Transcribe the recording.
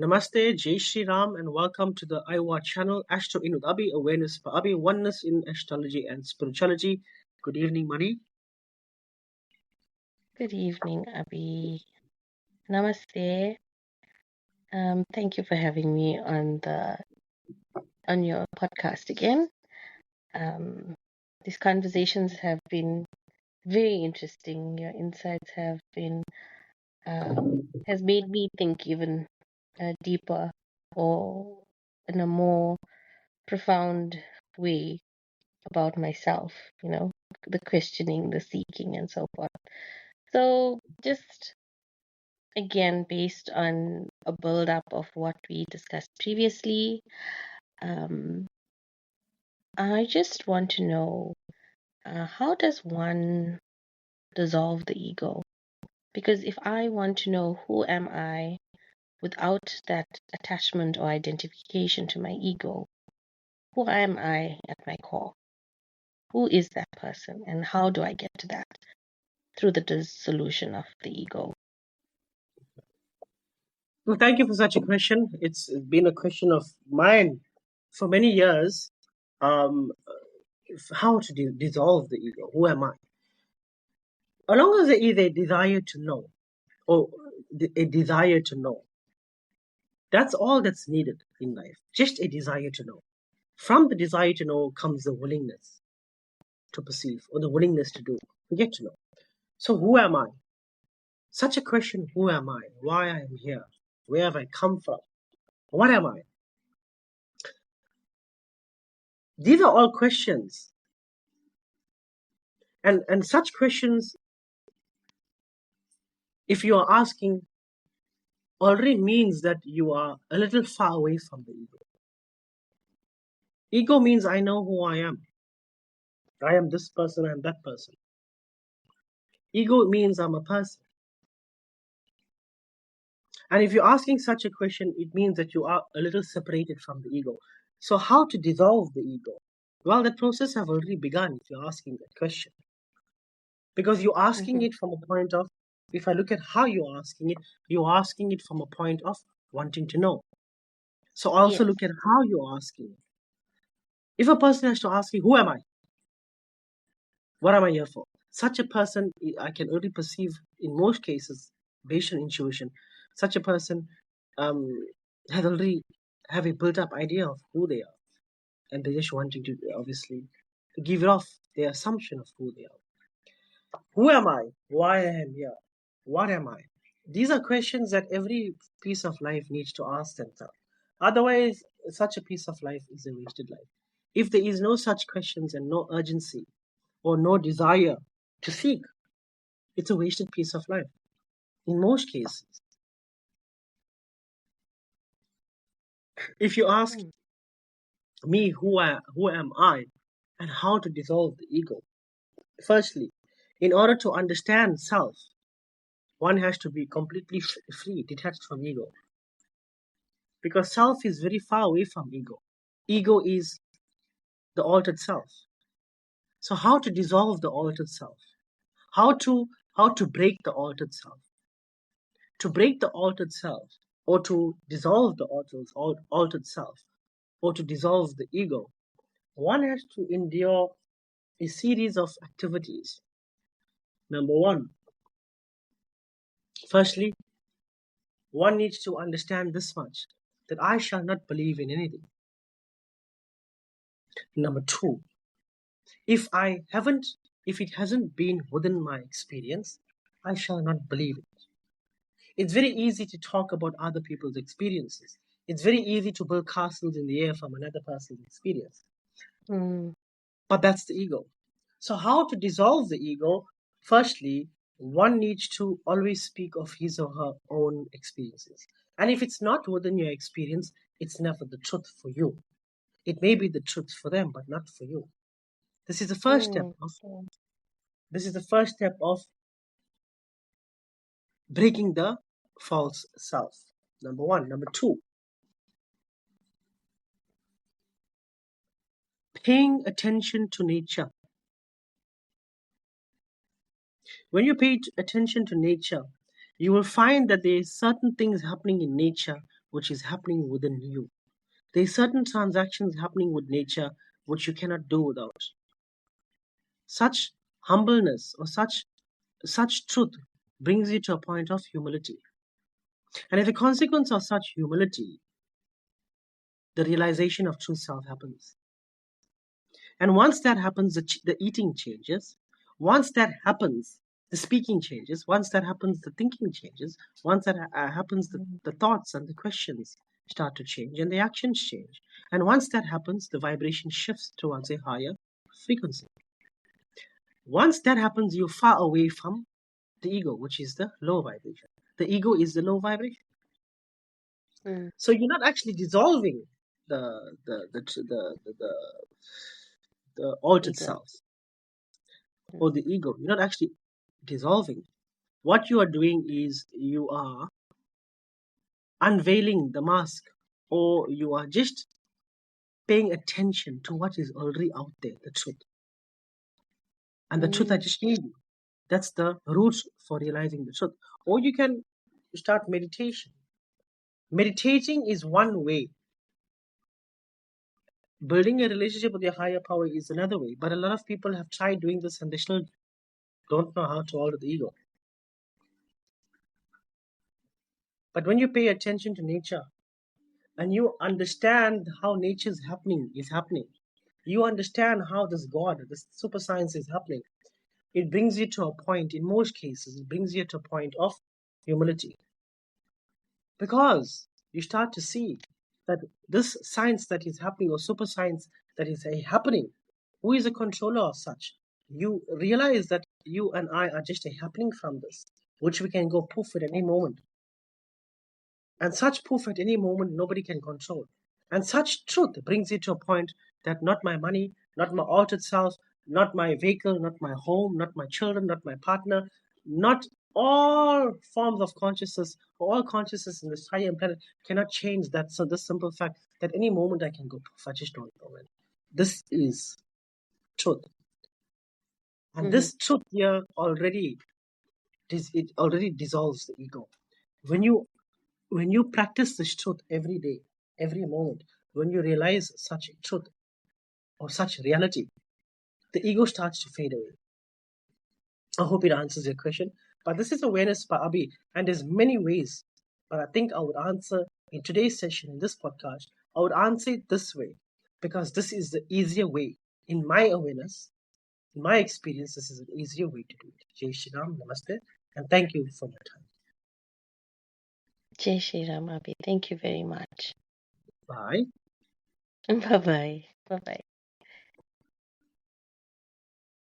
Namaste, Jai Shri Ram, and welcome to the Iowa channel, Astro Inud Abhi, Awareness for Abhi, Oneness in Astrology and Spirituality. Good evening, Mani. Good evening, Abby. Namaste. Thank you for having me on your podcast again. Um, these conversations have been very interesting. Your insights have been has made me think even deeper or in a more profound way about myself. You know, the questioning, the seeking, and so forth. So just again based on a build up of what we discussed previously. Um, I just want to know how does one dissolve the ego? Because if I want to know who am I without that attachment or identification to my ego, who am I at my core? Who is that person, and how do I get to that through the dissolution of the ego? Well, thank you for such a question. It's been a question of mine for many years. Um, how to dissolve the ego? Who am I? Along as there is a desire to know, or a desire to know, that's all that's needed in life. Just a desire to know. From the desire to know comes the willingness to perceive, or the willingness to do, to get to know. So, who am I? Such a question, who am I? Why I am here? Where have I come from? What am I? These are all questions. And such questions, if you are asking, already means that you are a little far away from the ego. Ego means I know who I am. I am this person, I am that person. Ego means I'm a person. And if you're asking such a question, it means that you are a little separated from the ego. So how to dissolve the ego? Well, that process have already begun if you're asking that question. Because you're asking Mm-hmm. it from a point of, if I look at how you're asking it from a point of wanting to know. So also Yes. look at how you're asking it. If a person has to ask you, who am I? What am I here for? Such a person, I can only perceive in most cases, based on intuition, such a person um, has already have a built up idea of who they are. And they're just wanting to, obviously, to give it off their assumption of who they are. Who am I? Why I am here? What am I? These are questions that every piece of life needs to ask themselves. Otherwise, such a piece of life is a wasted life. If there is no such questions and no urgency or no desire to seek, it's a wasted piece of life. In most cases, if you ask Mm. me who am I and how to dissolve the ego, firstly, in order to understand self, one has to be completely free, detached from ego. Because self is very far away from ego. Ego is the altered self. So how to dissolve the altered self? How to break the altered self? To break the altered self, or to dissolve the altered self, or to dissolve the ego, one has to endure a series of activities. Number one, firstly, one needs to understand this much, that I shall not believe in anything. Number two, if if it hasn't been within my experience, I shall not believe it. It's very easy to talk about other people's experiences. It's very easy to build castles in the air from another person's experience. Mm. But that's the ego. So, how to dissolve the ego? Firstly, one needs to always speak of his or her own experiences. And if it's not within your experience, it's never the truth for you. It may be the truth for them, but not for you. This is the first step Mm. of Mm. this is the first step of breaking the false self. Number one. Number two, paying attention to nature. When you pay attention to nature, you will find that there is certain things happening in nature which is happening within you. There are certain transactions happening with nature which you cannot do without. Such humbleness or such truth brings you to a point of humility. And as a consequence of such humility, the realization of true self happens. And once that happens, the eating changes. Once that happens, the speaking changes. Once that happens, the thinking changes. Once that happens, the thoughts and the questions start to change and the actions change. And once that happens, the vibration shifts towards a higher frequency. Once that happens, you're far away from the ego, which is the low vibration. The ego is the low vibration. Mm. So you're not actually dissolving the altered Ego. self or the ego. You're not actually dissolving. What you are doing is you are unveiling the mask, or you are just paying attention to what is already out there, the truth. And the truth I just gave you, that's the roots for realizing the truth. Or you can start meditation. Meditating is one way. Building a relationship with your higher power is another way. But a lot of people have tried doing this and they still don't know how to alter the ego. But when you pay attention to nature and you understand how nature is happening, you understand how this God, this super science is happening, it brings you to a point, in most cases, it brings you to a point of humility. Because you start to see that this science that is happening, or super science that is happening, who is the controller of such? You realize that you and I are just a happening from this, which we can go poof at any moment. And such poof at any moment, nobody can control. And such truth brings you to a point that not my money, not my altered self, not my vehicle, not my home, not my children, not my partner, not all forms of consciousness, all consciousness in this higher planet cannot change that. So this simple fact that any moment I can go poof, I just don't know when. This is truth. And this truth here already it already dissolves the ego. When you practice this truth every day, every moment, when you realize such truth or such reality, the ego starts to fade away. I hope it answers your question. But this is awareness by Abhi, and there's many ways. But I think I would answer in today's session, in this podcast, I would answer it this way, because this is the easier way. In my awareness, in my experience, this is an easier way to do it. Jai Shri Ram, Namaste, and thank you for your time. Jai Shri Ram, Abhi. Thank you very much. Bye. Bye-bye. Bye-bye.